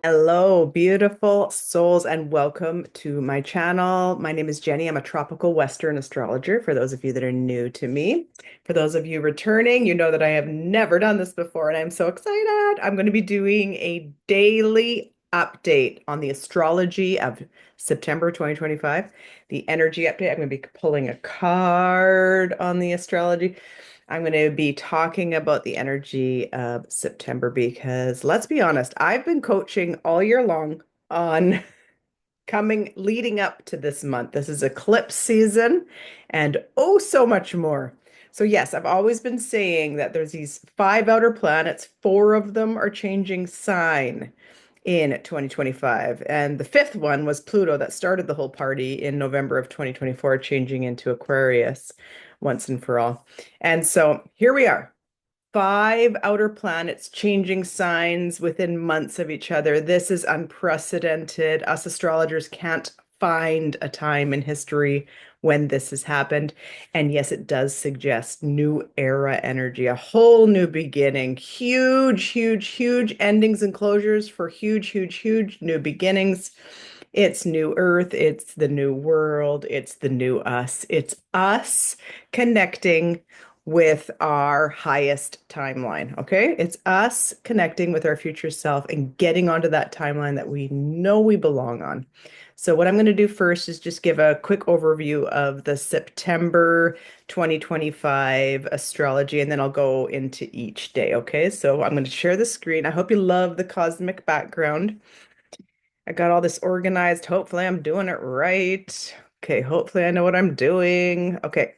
Hello, beautiful souls, and welcome to my channel. My name is Jenny. I'm a tropical Western astrologer for those of you that are new to me. For those of you returning, you know that I have never done this before, and I'm so excited. I'm going to be doing a daily update on the astrology of September 2025, the energy update. I'm going to be pulling a card on the astrology. I'm going to be talking about the energy of September because let's be honest, I've been coaching all year long on leading up to this month. This is eclipse season and oh, so much more. So, yes, I've always been saying that there's these five outer planets, four of them are changing sign in 2025. And the fifth one was Pluto that started the whole party in November of 2024, changing into Aquarius once and for all. And so here we are. Five outer planets changing signs within months of each other. This is unprecedented. Us astrologers can't find a time in history when this has happened. And yes, it does suggest new era energy, a whole new beginning. Huge, huge, huge endings and closures for huge, huge, huge new beginnings. It's new earth, it's the new world, it's the new us. It's us connecting with our highest timeline. Okay. It's us connecting with our future self and getting onto that timeline that we know we belong on. So, what I'm going to do first is just give a quick overview of the September 2025 astrology, and then I'll go into each day. Okay. So, I'm going to share the screen. I hope you love the cosmic background. I got all this organized. Hopefully, I'm doing it right. Okay. Hopefully, I know what I'm doing. Okay.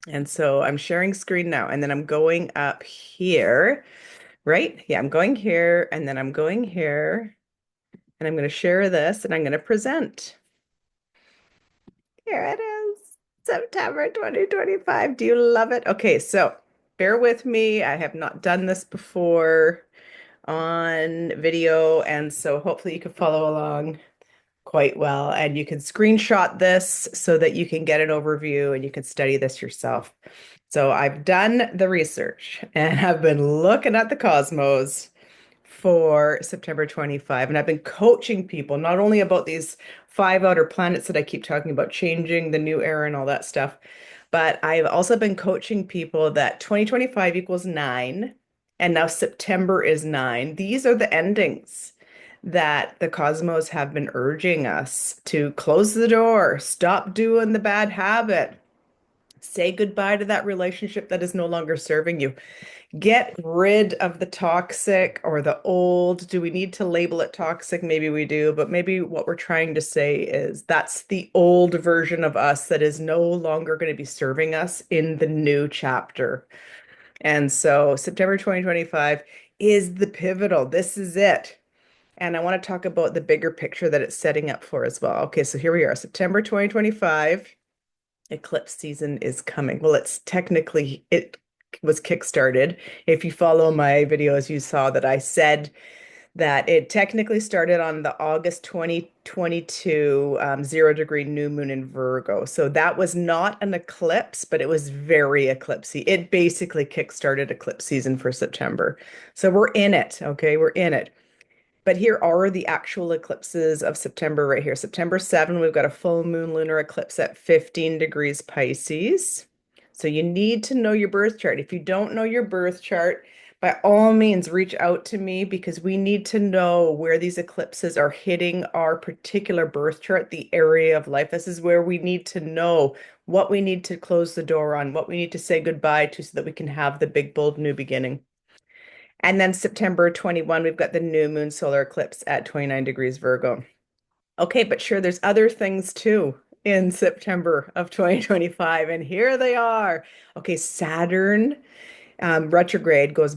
And so I'm sharing screen now, and then I'm going up here, right? Yeah, I'm going here, and then I'm going here, and I'm going to share this, and I'm going to present. Here it is, September 2025. Do you love it? Okay, so bear with me. I have not done this before on video, and so hopefully you can follow along quite well. And you can screenshot this so that you can get an overview and you can study this yourself. So I've done the research and have been looking at the cosmos for September 25. And I've been coaching people not only about these five outer planets that I keep talking about changing, the new era and all that stuff, but I've also been coaching people that 2025 equals nine, and now September is nine. These are the endings that the cosmos have been urging us to close the door, stop doing the bad habit, say goodbye to that relationship that is no longer serving you. Get rid of the toxic or the old. Do we need to label it toxic? Maybe we do, but maybe what we're trying to say is that's the old version of us that is no longer going to be serving us in the new chapter. And so September 2025 is the pivotal. This is it. And I want to talk about the bigger picture that it's setting up for as well. Okay, so here we are, September 2025. Eclipse season is coming. Well, it was kickstarted. If you follow my videos, you saw that I said that it technically started on the August 2022 0 degree new moon in Virgo. So that was not an eclipse, but it was very eclipsy. It basically kickstarted eclipse season for September. So we're in it. Okay, we're in it. But here are the actual eclipses of September right here. September 7, we've got a full moon lunar eclipse at 15 degrees Pisces. So you need to know your birth chart. If you don't know your birth chart, by all means, reach out to me because we need to know where these eclipses are hitting our particular birth chart, the area of life. This is where we need to know what we need to close the door on, what we need to say goodbye to so that we can have the big, bold new beginning. And then September 21, we've got the new moon solar eclipse at 29 degrees Virgo. Okay, but sure, there's other things too in September of 2025, and here they are. Okay, Saturn retrograde goes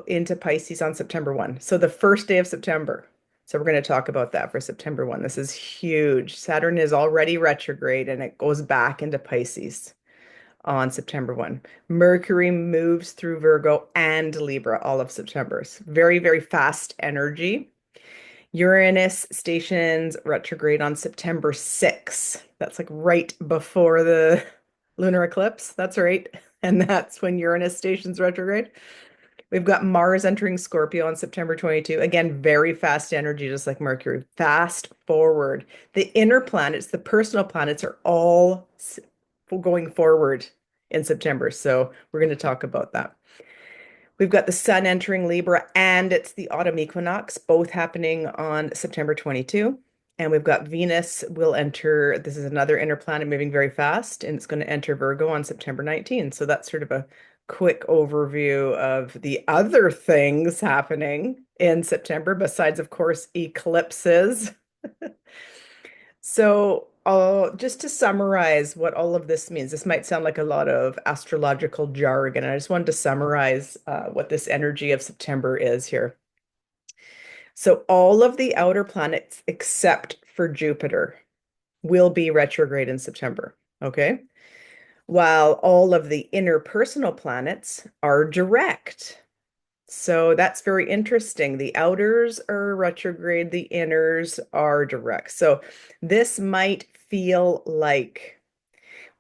into Pisces on September 1. So the first day of September. So we're going to talk about that for September 1. This is huge. Saturn is already retrograde and it goes back into Pisces on September 1. Mercury moves through Virgo and Libra all of September. It's very, very fast energy. Uranus stations retrograde on September 6. That's like right before the lunar eclipse. That's right. And that's when Uranus stations retrograde. We've got Mars entering Scorpio on September 22. Again, very fast energy, just like Mercury. Fast forward. The inner planets, the personal planets, are all going forward in September. So we're going to talk about that. We've got the Sun entering Libra, and it's the autumn equinox, both happening on September 22. And we've got Venus will enter, this is another inner planet moving very fast, and it's going to enter Virgo on September 19. So that's sort of a quick overview of the other things happening in September, besides, of course, eclipses. So, just to summarize what all of this means, this might sound like a lot of astrological jargon. I just wanted to summarize what this energy of September is here. So, all of the outer planets except for Jupiter will be retrograde in September. Okay. While all of the interpersonal planets are direct. So that's very interesting. The outers are retrograde, the inners are direct. So this might feel like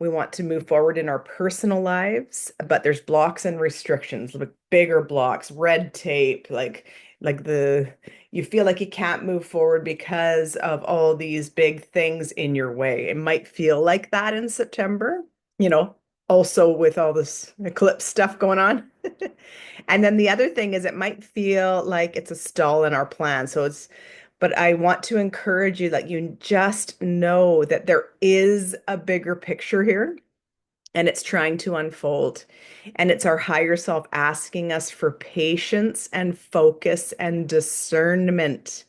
we want to move forward in our personal lives, but there's blocks and restrictions, like bigger blocks, red tape, like the you feel like you can't move forward because of all these big things in your way. It might feel like that in September, you know, also with all this eclipse stuff going on. And then the other thing is it might feel like it's a stall in our plan. But I want to encourage you that you just know that there is a bigger picture here and it's trying to unfold. And it's our higher self asking us for patience and focus and discernment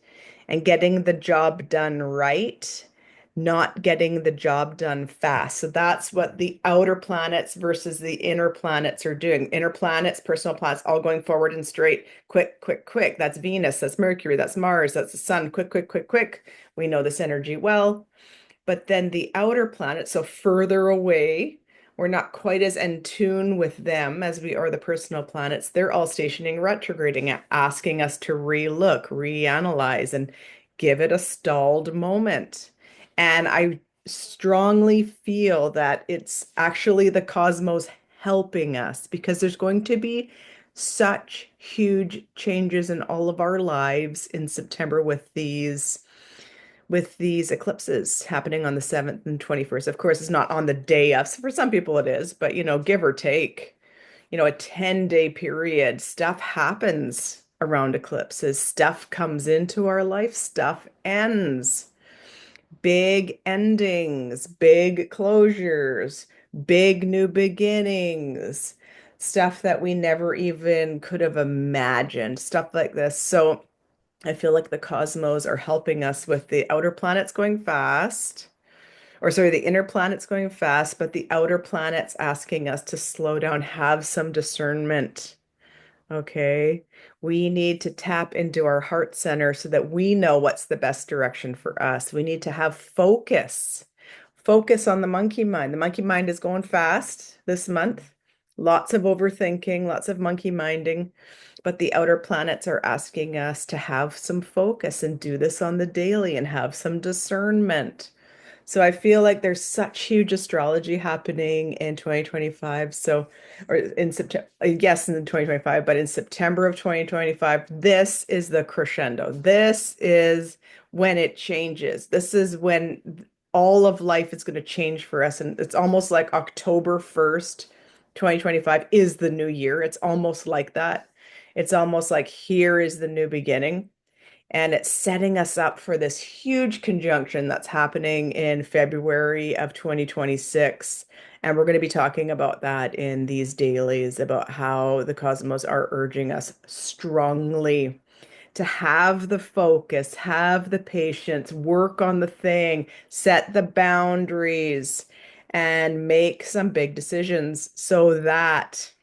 and getting the job done right, not getting the job done fast. So that's what the outer planets versus the inner planets are doing. Inner planets, personal planets, all going forward and straight, quick, quick, quick. That's Venus, that's Mercury, that's Mars, that's the sun, quick, quick, quick, quick. We know this energy well. But then the outer planets, so further away, we're not quite as in tune with them as we are the personal planets. They're all stationing retrograding, asking us to relook, reanalyze, and give it a stalled moment. And I strongly feel that it's actually the cosmos helping us because there's going to be such huge changes in all of our lives in September with these eclipses happening on the 7th and 21st. Of course, it's not on the day of. So for some people it is, but give or take, a 10-day period, stuff happens around eclipses. Stuff comes into our life, stuff ends. Big endings, big closures, big new beginnings, stuff that we never even could have imagined, stuff like this. So I feel like the cosmos are helping us with the outer planets going fast, or sorry, the inner planets going fast, but the outer planets asking us to slow down, have some discernment. Okay. We need to tap into our heart center so that we know what's the best direction for us. We need to have focus. Focus on the monkey mind. The monkey mind is going fast this month. Lots of overthinking, lots of monkey minding. But the outer planets are asking us to have some focus and do this on the daily and have some discernment. So I feel like there's such huge astrology happening in 2025. So, or in September, yes, in 2025, but in September of 2025, this is the crescendo. This is when it changes. This is when all of life is going to change for us. And it's almost like October 1st, 2025 is the new year. It's almost like that. It's almost like here is the new beginning. And it's setting us up for this huge conjunction that's happening in February of 2026. And we're going to be talking about that in these dailies, about how the cosmos are urging us strongly to have the focus, have the patience, work on the thing, set the boundaries, and make some big decisions so that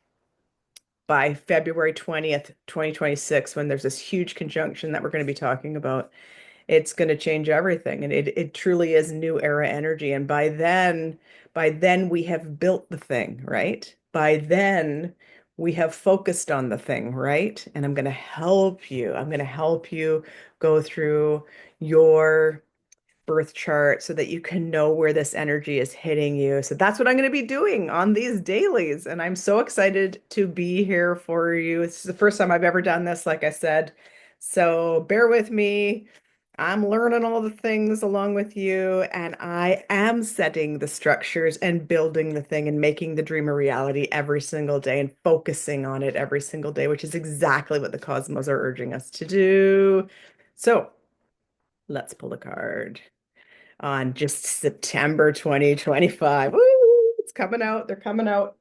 by February 20th, 2026, when there's this huge conjunction that we're going to be talking about, it's going to change everything. And it truly is new era energy. And by then we have built the thing, right? By then we have focused on the thing, right? And I'm going to help you. I'm going to help you go through your birth chart so that you can know where this energy is hitting you. So that's what I'm going to be doing on these dailies. And I'm so excited to be here for you. This is the first time I've ever done this, like I said. So bear with me. I'm learning all the things along with you, and I am setting the structures and building the thing and making the dream a reality every single day and focusing on it every single day, which is exactly what the cosmos are urging us to do. So let's pull a card on just September 2025. Woo, it's coming out. They're coming out.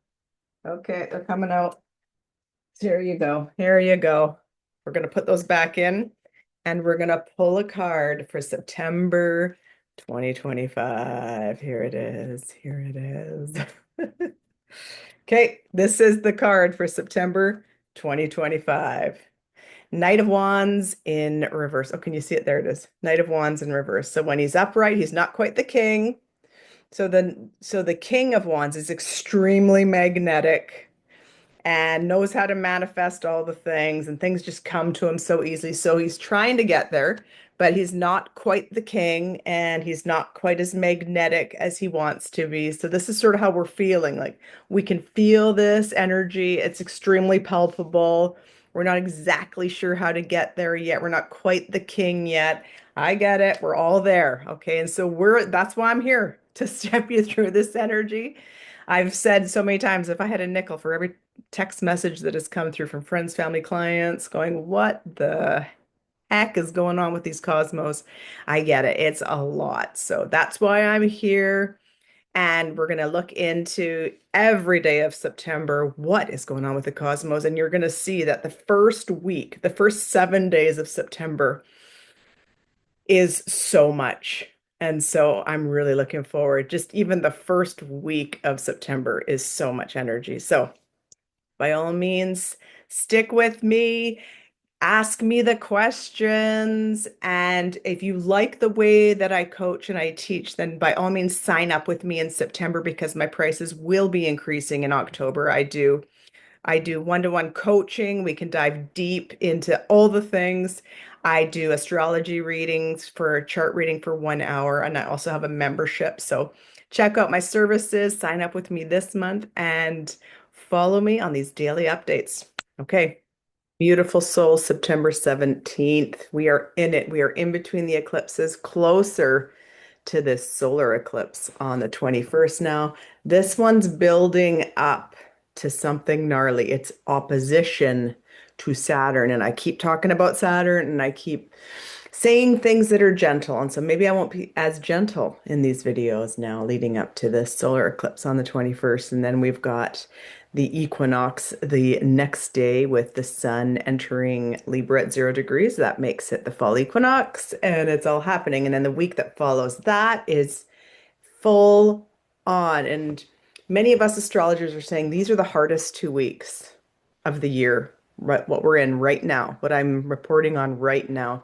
Okay, they're coming out. Here you go. Here you go. We're going to put those back in and we're going to pull a card for September 2025. Here it is. Here it is. Okay, this is the card for September 2025. Knight of Wands in reverse. Oh, can you see it? There it is. Knight of Wands in reverse. So when he's upright, he's not quite the king. So the King of Wands is extremely magnetic and knows how to manifest all the things, and things just come to him so easily. So he's trying to get there, but he's not quite the king and he's not quite as magnetic as he wants to be. So this is sort of how we're feeling. Like we can feel this energy. It's extremely palpable. We're not exactly sure how to get there yet. We're not quite the king yet. I get it. We're all there. Okay. And so that's why I'm here to step you through this energy. I've said so many times, if I had a nickel for every text message that has come through from friends, family, clients going, what the heck is going on with these cosmos? I get it. It's a lot. So that's why I'm here. And we're going to look into every day of September, what is going on with the cosmos. And you're going to see that the first week, the first 7 days of September is so much. And so I'm really looking forward. Just even the first week of September is so much energy. So by all means, stick with me, ask me the questions. And if you like the way that I coach and I teach, then by all means, sign up with me in September because my prices will be increasing in October. I do one-to-one coaching. We can dive deep into all the things. I do astrology readings for chart reading for 1 hour, and I also have a membership. So check out my services, sign up with me this month, and follow me on these daily updates. Okay. Beautiful soul, September 17th. We are in it. We are in between the eclipses, closer to this solar eclipse on the 21st now. This one's building up to something gnarly. It's opposition to Saturn. And I keep talking about Saturn and I keep saying things that are gentle. And so maybe I won't be as gentle in these videos now leading up to this solar eclipse on the 21st. And then we've got the equinox the next day with the sun entering Libra at 0 degrees. That makes it the fall equinox and it's all happening. And then the week that follows that is full on. And many of us astrologers are saying these are the hardest 2 weeks of the year, right? What we're in right now, what I'm reporting on right now.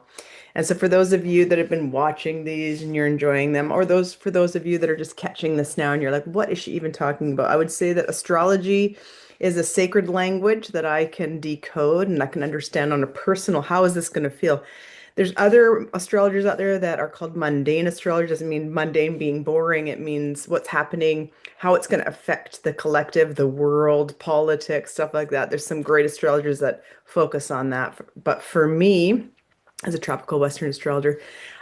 And so for those of you that have been watching these and you're enjoying them, or for those of you that are just catching this now and you're like, what is she even talking about? I would say that astrology is a sacred language that I can decode and I can understand on a personal, how is this going to feel? There's other astrologers out there that are called mundane astrology. Doesn't mean mundane being boring. It means what's happening, how it's going to affect the collective, the world, politics, stuff like that. There's some great astrologers that focus on that. But for me, as a tropical Western astrologer,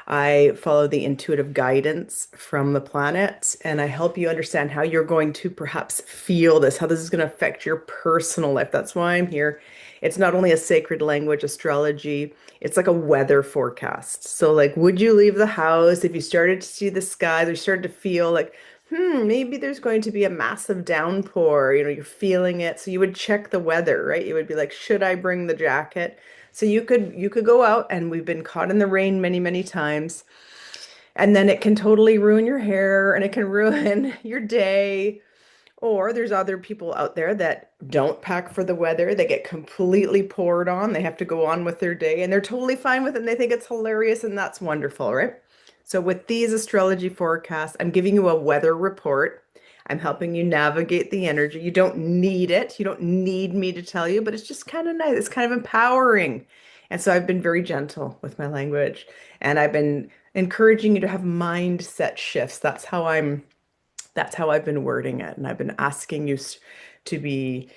I follow the intuitive guidance from the planets and I help you understand how you're going to perhaps feel this, how this is going to affect your personal life. That's why I'm here. It's not only a sacred language, astrology, it's like a weather forecast. So, like, would you leave the house if you started to see the skies or started to feel like, maybe there's going to be a massive downpour, you're feeling it. So you would check the weather, right? You would be like, should I bring the jacket? So you could go out and we've been caught in the rain many, many times. And then it can totally ruin your hair and it can ruin your day. Or there's other people out there that don't pack for the weather. They get completely poured on. They have to go on with their day and they're totally fine with it and they think it's hilarious and that's wonderful, right? So with these astrology forecasts, I'm giving you a weather report. I'm helping you navigate the energy. You don't need it. You don't need me to tell you, but it's just kind of nice. It's kind of empowering. And so I've been very gentle with my language and I've been encouraging you to have mindset shifts. That's how I've been wording it. And I've been asking you to be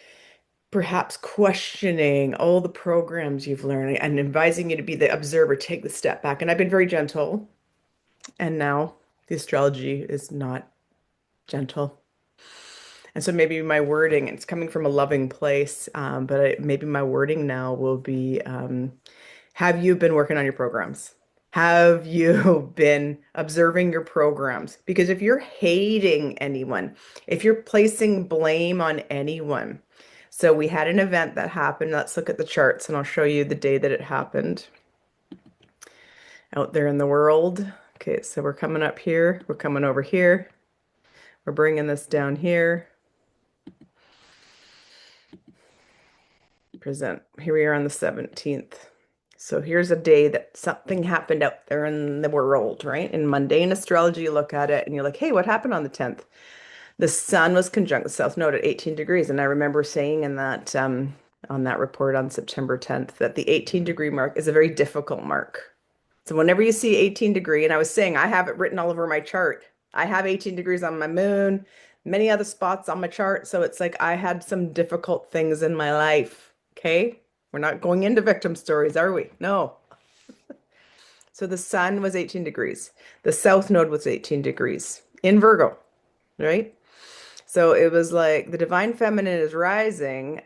perhaps questioning all the programs you've learned and advising you to be the observer, take the step back. And I've been very gentle. And now the astrology is not gentle. And so maybe my wording, it's coming from a loving place, maybe my wording now will be, have you been working on your programs? Have you been observing your programs? Because if you're hating anyone, if you're placing blame on anyone, so we had an event that happened. Let's look at the charts and I'll show you the day that it happened out there in the world. Okay, so we're coming up here. We're coming over here. We're bringing this down here. Present. Here we are on the 17th. So here's a day that something happened out there in the world, right? In mundane astrology, you look at it and you're like, hey, what happened on the 10th? The sun was conjunct the south node at 18 degrees. And I remember saying in that on that report on September 10th that the 18-degree mark is a very difficult mark. So whenever you see 18 degree, and I was saying I have it written all over my chart. I have 18 degrees on my moon, many other spots on my chart. So it's like I had some difficult things in my life. Okay. We're not going into victim stories, are we? No. So the sun was 18 degrees. The south node was 18 degrees in Virgo, right? So it was like the divine feminine is rising.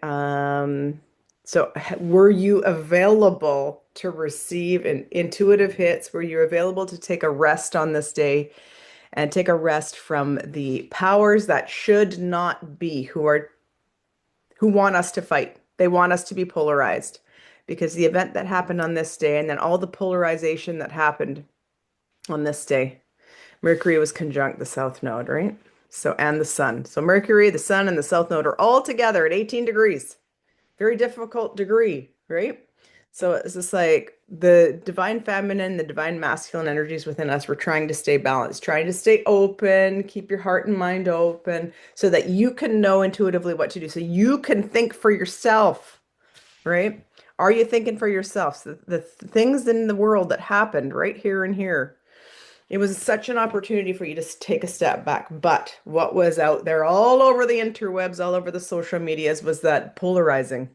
So were you available to receive an intuitive hits? Were you available to take a rest on this day and take a rest from the powers that should not be, who want us to fight? They want us to be polarized because the event that happened on this day and then all the polarization that happened on this day, Mercury was conjunct the south node, right? So, and the sun. So Mercury, the sun, and the south node are all together at 18 degrees. Very difficult degree, right? So it's just like the divine feminine, the divine masculine energies within us. We're trying to stay balanced, trying to stay open, keep your heart and mind open so that you can know intuitively what to do. So you can think for yourself, right? Are you thinking for yourself? So the things in the world that happened right here and here, it was such an opportunity for you to take a step back. But what was out there all over the interwebs, all over the social medias was that polarizing.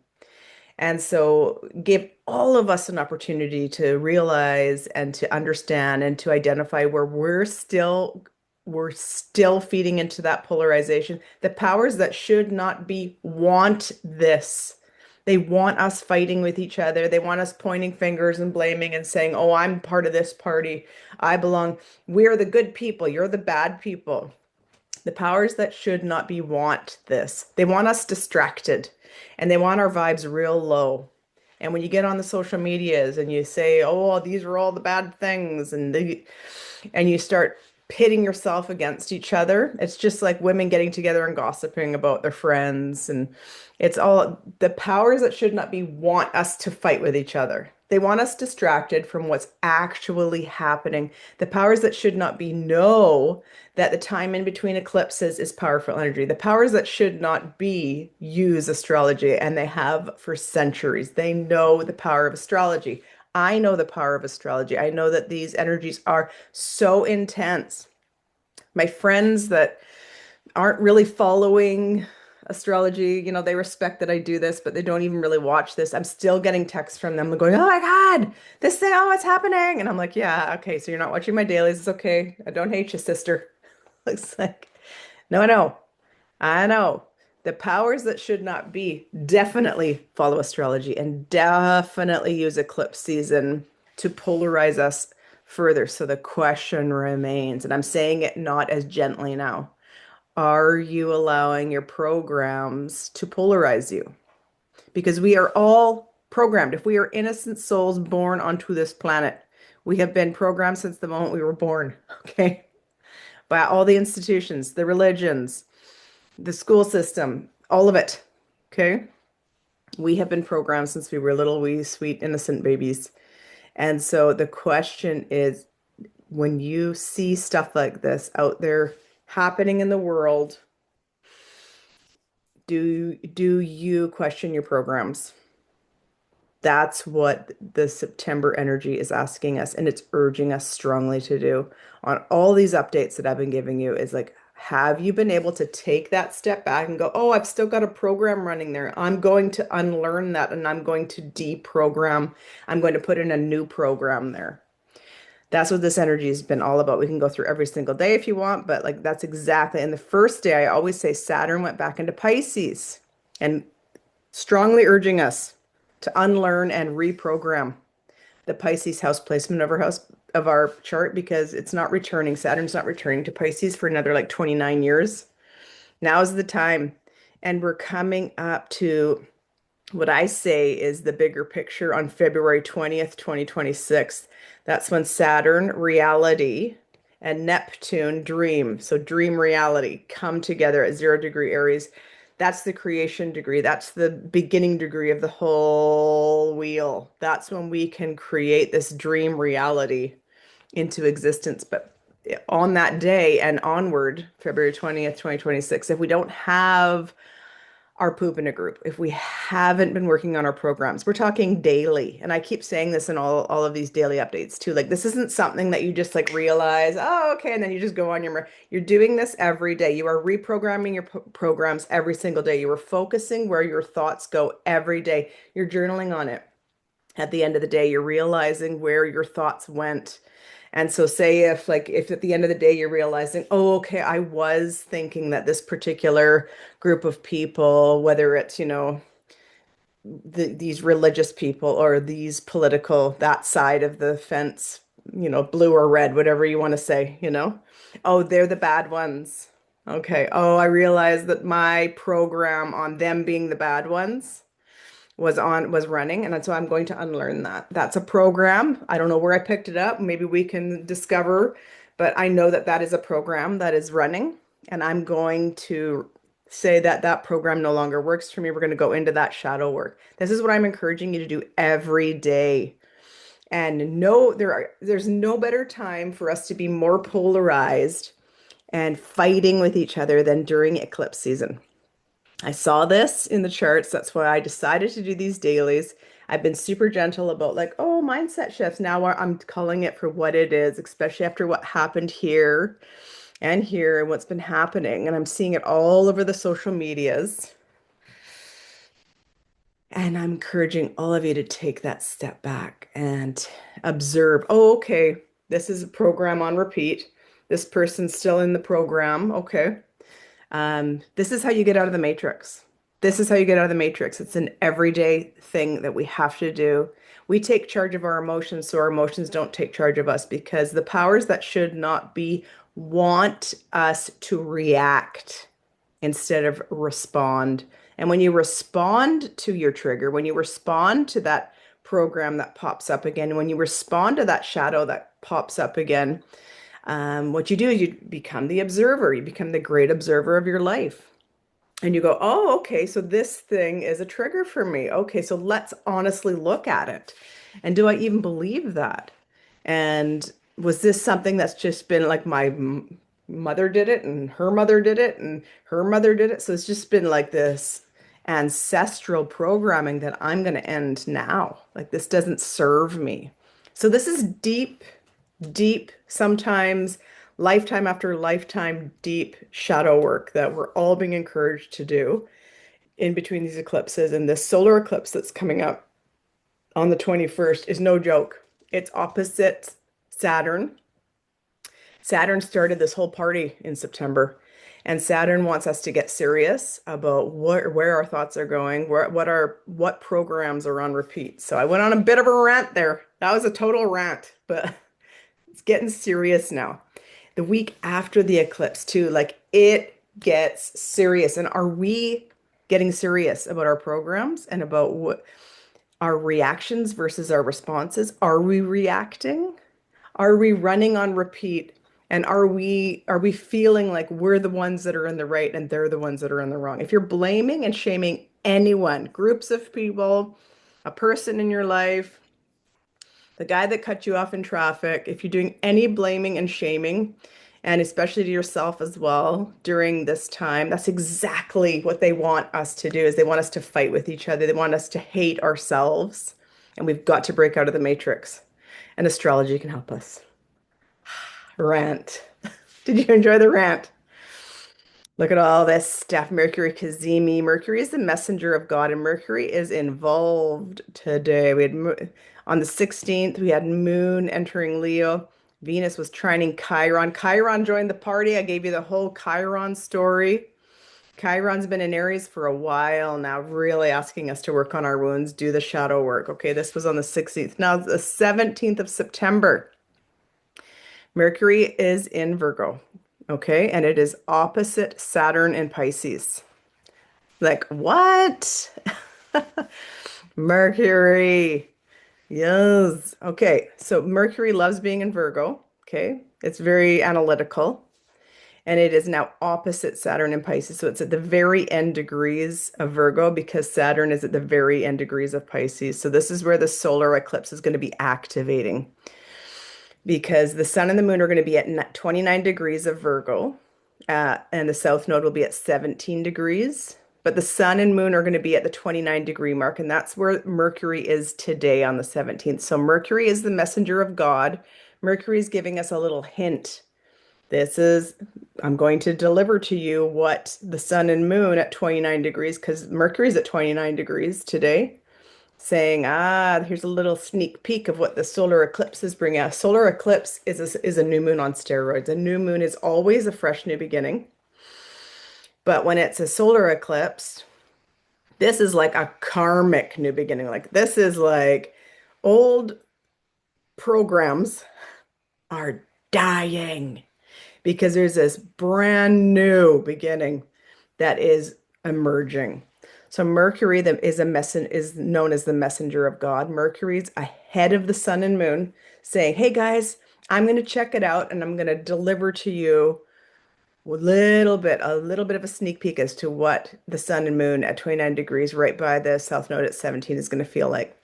And so give all of us an opportunity to realize and to understand and to identify where we're still feeding into that polarization. The powers that should not be want this. They want us fighting with each other. They want us pointing fingers and blaming and saying, "Oh, I'm part of this party. I belong. We're the good people. You're the bad people." The powers that should not be want this. They want us distracted and they want our vibes real low. And when you get on the social medias and you say, "Oh, these are all the bad things," and you start pitting yourself against each other, it's just like women getting together and gossiping about their friends. And it's all the powers that should not be want us to fight with each other. They want us distracted from what's actually happening. The powers that should not be know that the time in between eclipses is powerful energy. The powers that should not be use astrology, and they have for centuries. They know the power of astrology. I know the power of astrology. I know that these energies are so intense. My friends that aren't really following astrology, they respect that I do this, but they don't even really watch this. I'm still getting texts from them going, "Oh my God, this thing, oh, what's happening?" And I'm like, "Yeah, okay, so you're not watching my dailies. It's okay. I don't hate you, sister." It's like, no, I know. I know. The powers that should not be definitely follow astrology and definitely use eclipse season to polarize us further. So the question remains, and I'm saying it not as gently now. Are you allowing your programs to polarize you? Because we are all programmed. If we are innocent souls born onto this planet, we have been programmed since the moment we were born, okay? By all the institutions, the religions, the school system, all of it, okay? We have been programmed since we were little, wee, sweet, innocent babies. And so the question is, when you see stuff like this out there happening in the world, do you question your programs? That's what the September energy is asking us, and it's urging us strongly to do on all these updates that I've been giving you is like, have you been able to take that step back and go, oh, I've still got a program running there. I'm going to unlearn that and I'm going to deprogram. I'm going to put in a new program there. That's what this energy has been all about. We can go through every single day if you want, but like that's exactly. And the first day, I always say Saturn went back into Pisces and strongly urging us to unlearn and reprogram the Pisces house placement of our house of our chart because it's not returning. Saturn's not returning to Pisces for another like 29 years. Now's the time. And we're coming up to what I say is the bigger picture on February 20th, 2026. That's when Saturn, reality, and Neptune, dream, so dream reality, come together at 0 degree Aries. That's the creation degree. That's the beginning degree of the whole wheel. That's when we can create this dream reality into existence. But on that day and onward, February 20th, 2026, if we don't have our poop in a group, if we haven't been working on our programs, we're talking daily. And I keep saying this in all of these daily updates too. Like this isn't something that you just like realize, oh, okay, and then you just go on you're doing this every day. You are reprogramming your programs every single day. You are focusing where your thoughts go every day. You're journaling on it. At the end of the day, you're realizing where your thoughts went. And so say if at the end of the day you're realizing, oh, okay, I was thinking that this particular group of people, whether it's, these religious people or these political, that side of the fence, blue or red, whatever you want to say, oh, they're the bad ones. Okay. Oh, I realized that my program on them being the bad ones was running, and so I'm going to unlearn that. That's a program. I don't know where I picked it up. Maybe we can discover, but I know that that is a program that is running, and I'm going to say that that program no longer works for me. We're going to go into that shadow work. This is what I'm encouraging you to do every day. And no, there's no better time for us to be more polarized and fighting with each other than during eclipse season. I saw this in the charts. That's why I decided to do these dailies. I've been super gentle about like, oh, mindset shifts. Now I'm calling it for what it is, especially after what happened here and what's been happening. And I'm seeing it all over the social medias. And I'm encouraging all of you to take that step back and observe. Oh, okay, this is a program on repeat. This person's still in the program. Okay. This is how you get out of the matrix. This is how you get out of the matrix. It's an everyday thing that we have to do. We take charge of our emotions so our emotions don't take charge of us because the powers that should not be want us to react instead of respond. And when you respond to your trigger, when you respond to that program that pops up again, when you respond to that shadow that pops up again, what you do is you become the observer. You become the great observer of your life. And you go, oh, okay, so this thing is a trigger for me. Okay, so let's honestly look at it. And do I even believe that? And was this something that's just been like mother did it and her mother did it and her mother did it? So it's just been like this ancestral programming that I'm going to end now. Like this doesn't serve me. So this is deep, deep, sometimes lifetime after lifetime, deep shadow work that we're all being encouraged to do in between these eclipses. And this solar eclipse that's coming up on the 21st is no joke. It's opposite Saturn. Saturn started this whole party in September. And Saturn wants us to get serious about where our thoughts are going, what programs are on repeat. So I went on a bit of a rant there. That was a total rant, but it's getting serious now. The week after the eclipse, too, like it gets serious. And are we getting serious about our programs and about what our reactions versus our responses? Are we reacting? Are we running on repeat? And are we feeling like we're the ones that are in the right and they're the ones that are in the wrong? If you're blaming and shaming anyone, groups of people, a person in your life, the guy that cut you off in traffic, if you're doing any blaming and shaming, and especially to yourself as well during this time, that's exactly what they want us to do is they want us to fight with each other. They want us to hate ourselves. and we've got to break out of the matrix. And astrology can help us. Rant. Did you enjoy the rant? Look at all this stuff. Mercury Kazemi. Mercury is the messenger of God, and Mercury is involved today. On the 16th, we had Moon entering Leo. Venus was trining Chiron. Chiron joined the party. I gave you the whole Chiron story. Chiron's been in Aries for a while now, really asking us to work on our wounds, do the shadow work. Okay, this was on the 16th. Now, the 17th of September, Mercury is in Virgo. Okay, and it is opposite Saturn in Pisces. Like, what? Mercury. Yes. Okay, so Mercury loves being in Virgo. Okay, it's very analytical. And it is now opposite Saturn in Pisces. So it's at the very end degrees of Virgo because Saturn is at the very end degrees of Pisces. So this is where the solar eclipse is going to be activating because the sun and the moon are going to be at 29 degrees of Virgo, and the south node will be at 17 degrees. But the sun and moon are going to be at the 29-degree mark, and that's where Mercury is today on the 17th. So Mercury is the messenger of God. Mercury is giving us a little hint. I'm going to deliver to you what the sun and moon at 29 degrees, because Mercury's at 29 degrees today, saying, here's a little sneak peek of what the solar eclipse is bringing us. Solar eclipse is a new moon on steroids. A new moon is always a fresh new beginning. But when it's a solar eclipse, this is like a karmic new beginning. Like this is like old programs are dying because there's this brand new beginning that is emerging. So Mercury is known as the messenger of God. Mercury's ahead of the sun and moon, saying, "Hey guys, I'm going to check it out and I'm going to deliver to you a little bit of a sneak peek as to what the sun and moon at 29 degrees right by the south node at 17 is going to feel like."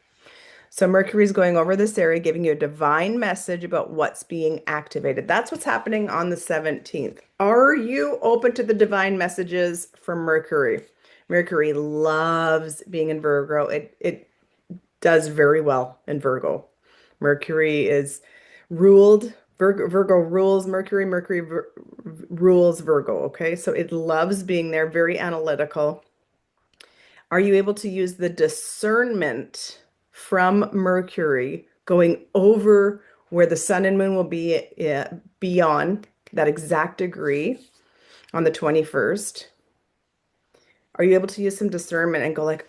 So Mercury is going over this area, giving you a divine message about what's being activated. That's what's happening on the 17th. Are you open to the divine messages from Mercury? Mercury loves being in Virgo. It does very well in Virgo. Mercury is ruled, Virgo rules Mercury, rules Virgo, okay? So it loves being there, very analytical. Are you able to use the discernment from Mercury going over where the sun and moon will be beyond that exact degree on the 21st? Are you able to use some discernment and go like,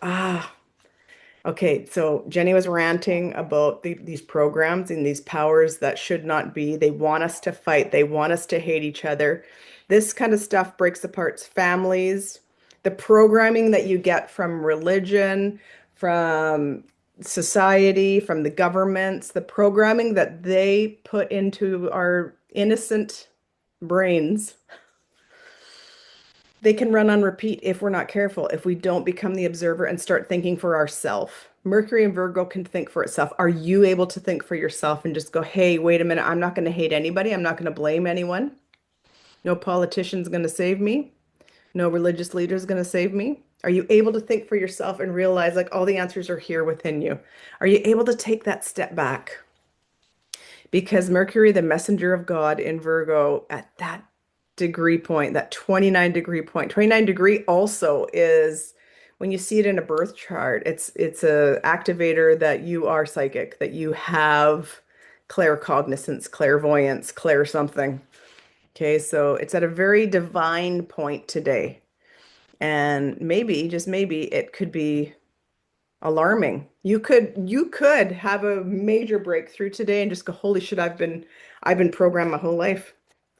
okay, so Jenny was ranting about these programs and these powers that should not be. They want us to fight. They want us to hate each other. This kind of stuff breaks apart families. The programming that you get from religion, from society, from the governments, the programming that they put into our innocent brains, they can run on repeat if we're not careful, if we don't become the observer and start thinking for ourselves. Mercury and Virgo can think for itself. Are you able to think for yourself and just go, hey, wait a minute, I'm not going to hate anybody. I'm not going to blame anyone. No politician's going to save me. No religious leader's going to save me. Are you able to think for yourself and realize like all the answers are here within you? Are you able to take that step back? Because Mercury, the messenger of God in Virgo, at that degree point, that 29-degree point, 29 degree also is when you see it in a birth chart, it's a activator that you are psychic, that you have claircognizance, clairvoyance, clair something. Okay, so it's at a very divine point today. And maybe, just maybe, it could be alarming. You could have a major breakthrough today and just go, holy shit, I've been programmed my whole life.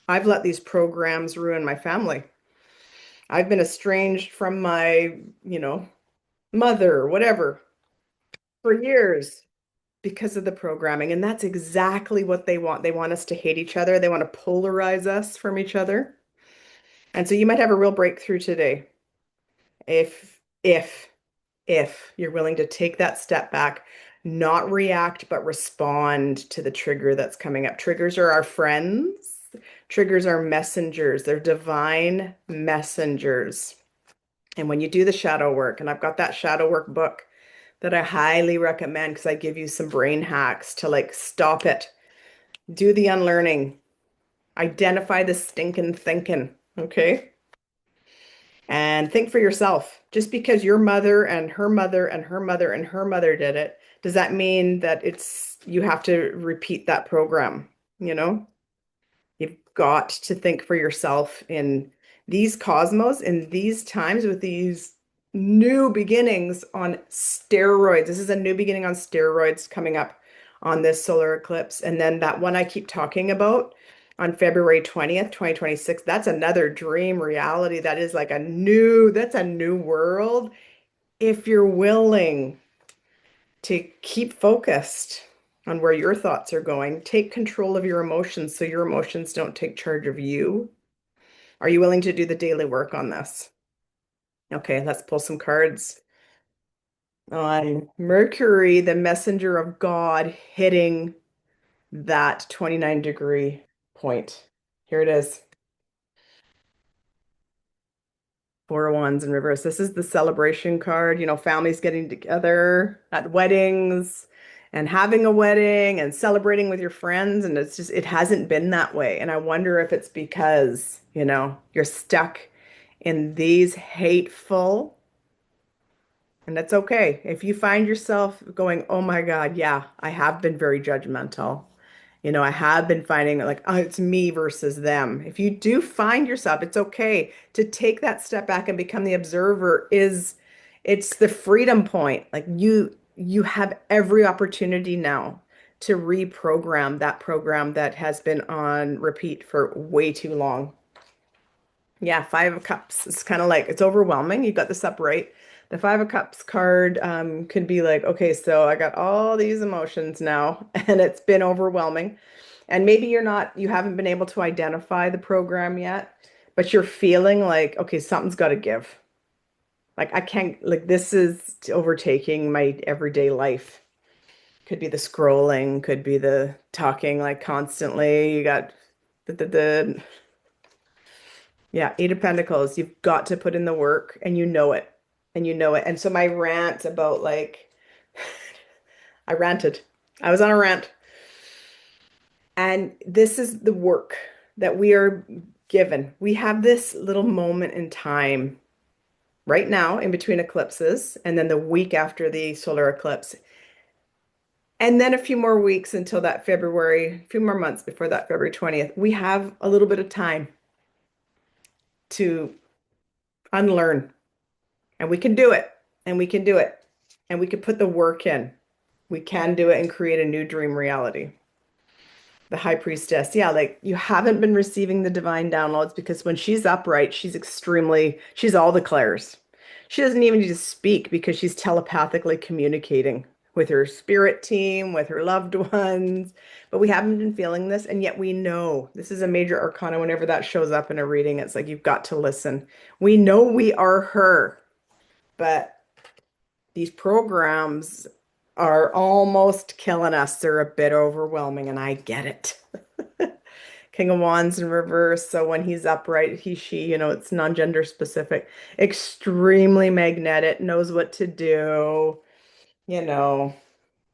I've let these programs ruin my family. I've been estranged from my, mother, whatever, for years because of the programming. And that's exactly what they want. They want us to hate each other. They want to polarize us from each other. And so you might have a real breakthrough today if you're willing to take that step back, not react, but respond to the trigger that's coming up. Triggers are our friends. Triggers are messengers. They're divine messengers. And when you do the shadow work, and I've got that shadow work book that I highly recommend because I give you some brain hacks to like stop it, do the unlearning, identify the stinking thinking, okay? And think for yourself. Just because your mother and her mother and her mother and her mother did it, does that mean that it's you have to repeat that program, you know? You've got to think for yourself in these cosmos, in these times with these new beginnings on steroids. This is a new beginning on steroids coming up on this solar eclipse. And then that one I keep talking about on February 20th, 2026, that's another dream reality. That is like that's a new world. If you're willing to keep focused on where your thoughts are going, take control of your emotions so your emotions don't take charge of you. Are you willing to do the daily work on this? Okay, let's pull some cards on Mercury, the messenger of God, hitting that 29-degree point. Here it is. Four of Wands in reverse. This is the celebration card, families getting together at weddings and having a wedding and celebrating with your friends. And it hasn't been that way. And I wonder if it's because, you're stuck in these hateful, and that's okay. If you find yourself going, oh my God, yeah, I have been very judgmental. I have been finding like, oh, it's me versus them. If you do find yourself, it's okay to take that step back and become the observer it's the freedom point. Like you have every opportunity now to reprogram that program that has been on repeat for way too long. Yeah, Five of Cups. It's kind of like it's overwhelming. You got this up right. The Five of Cups card could be like, okay, so I got all these emotions now, and it's been overwhelming. And maybe you haven't been able to identify the program yet, but you're feeling like, okay, something's got to give. Like I can't, like this is overtaking my everyday life. Could be the scrolling, could be the talking like constantly. You got the yeah, Eight of Pentacles. You've got to put in the work and you know it. And you know it. And so my rant about like I ranted. I was on a rant. And this is the work that we are given. We have this little moment in time right now in between eclipses and then the week after the solar eclipse. And then a few more weeks until that February, a few more months before that February 20th. We have a little bit of time to unlearn. And we can do it. And we can do it. And we can put the work in. We can do it and create a new dream reality. The High Priestess. Yeah, like you haven't been receiving the divine downloads because when she's upright, she's all the clairs. She doesn't even need to speak because she's telepathically communicating with her spirit team, with her loved ones. But we haven't been feeling this, and yet we know this is a major arcana. Whenever that shows up in a reading, it's like you've got to listen. We know we are her, but these programs are almost killing us. They're a bit overwhelming, and I get it. King of Wands in reverse. So when he's upright, he, she, it's non-gender specific, extremely magnetic, knows what to do, you know,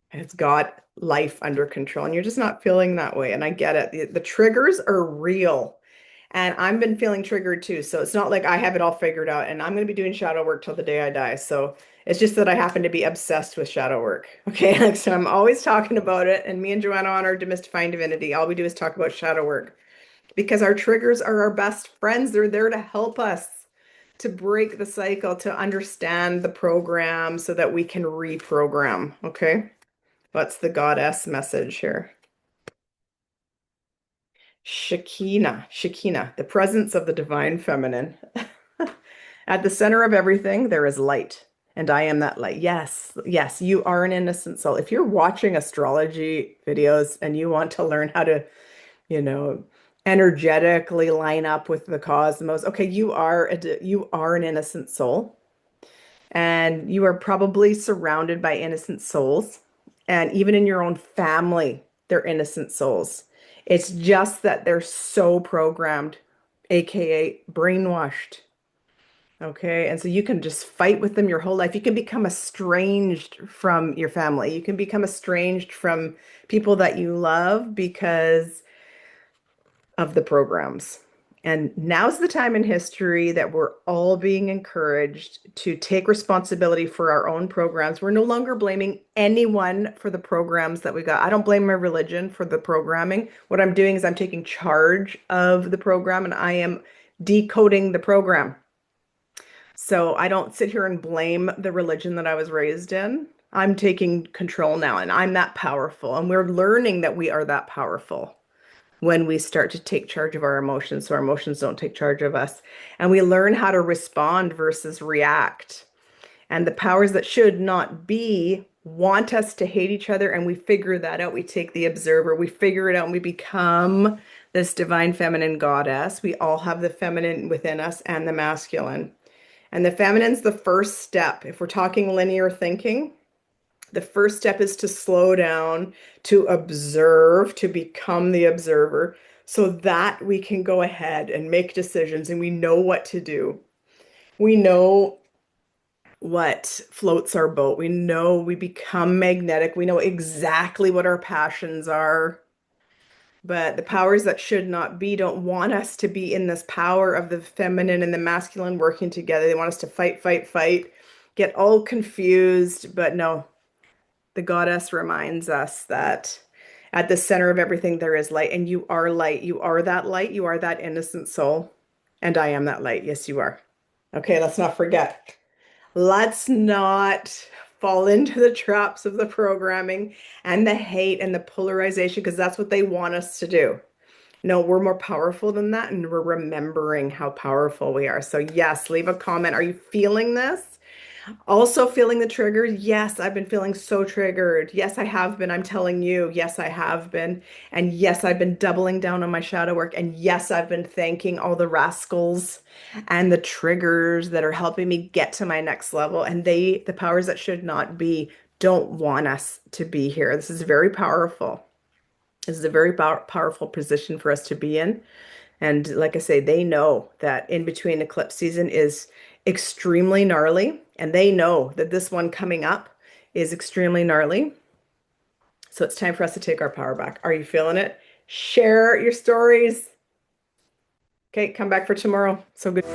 has got life under control. And you're just not feeling that way. And I get it. The triggers are real. And I've been feeling triggered too. So it's not like I have it all figured out and I'm going to be doing shadow work till the day I die. So it's just that I happen to be obsessed with shadow work. Okay. Like, so I'm always talking about it. And me and Joanna on our Demystifying Divinity, all we do is talk about shadow work because our triggers are our best friends. They're there to help us to break the cycle, to understand the program so that we can reprogram. Okay. What's the goddess message here? Shekinah, the presence of the divine feminine. At the center of everything, there is light, and I am that light. Yes, yes, you are an innocent soul. If you're watching astrology videos and you want to learn how to, you know, energetically line up with the cosmos, okay, you are an innocent soul, and you are probably surrounded by innocent souls, and even in your own family, they're innocent souls. It's just that they're so programmed, aka brainwashed. Okay, and so you can just fight with them your whole life. You can become estranged from your family. You can become estranged from people that you love because of the programs. And now's the time in history that we're all being encouraged to take responsibility for our own programs. We're no longer blaming anyone for the programs that we got. I don't blame my religion for the programming. What I'm doing is I'm taking charge of the program and I am decoding the program. So I don't sit here and blame the religion that I was raised in. I'm taking control now and I'm that powerful. And we're learning that we are that powerful when we start to take charge of our emotions so our emotions don't take charge of us. And we learn how to respond versus react. And the powers that should not be want us to hate each other. And we figure that out. We take the observer, we figure it out, and we become this divine feminine goddess. We all have the feminine within us and the masculine. And the feminine's the first step. If we're talking linear thinking, the first step is to slow down, to observe, to become the observer, so that we can go ahead and make decisions and we know what to do. We know what floats our boat. We know we become magnetic. We know exactly what our passions are. But the powers that should not be don't want us to be in this power of the feminine and the masculine working together. They want us to fight, fight, fight, get all confused. But no, the goddess reminds us that at the center of everything there is light, and you are light. You are that light. You are that innocent soul. And I am that light. Yes, you are. Okay, let's not forget. Let's not fall into the traps of the programming and the hate and the polarization because that's what they want us to do. No, we're more powerful than that, and we're remembering how powerful we are. So, yes, leave a comment. Are you feeling this? Also feeling the triggers? Yes, I've been feeling so triggered. Yes, I have been. I'm telling you. Yes, I have been. And yes, I've been doubling down on my shadow work. And yes, I've been thanking all the rascals and the triggers that are helping me get to my next level. And the powers that should not be, don't want us to be here. This is very powerful. This is a very powerful position for us to be in. And like I say, they know that in between eclipse season is extremely gnarly, and they know that this one coming up is extremely gnarly. So it's time for us to take our power back. Are you feeling it? Share your stories. Okay, come back for tomorrow. So good.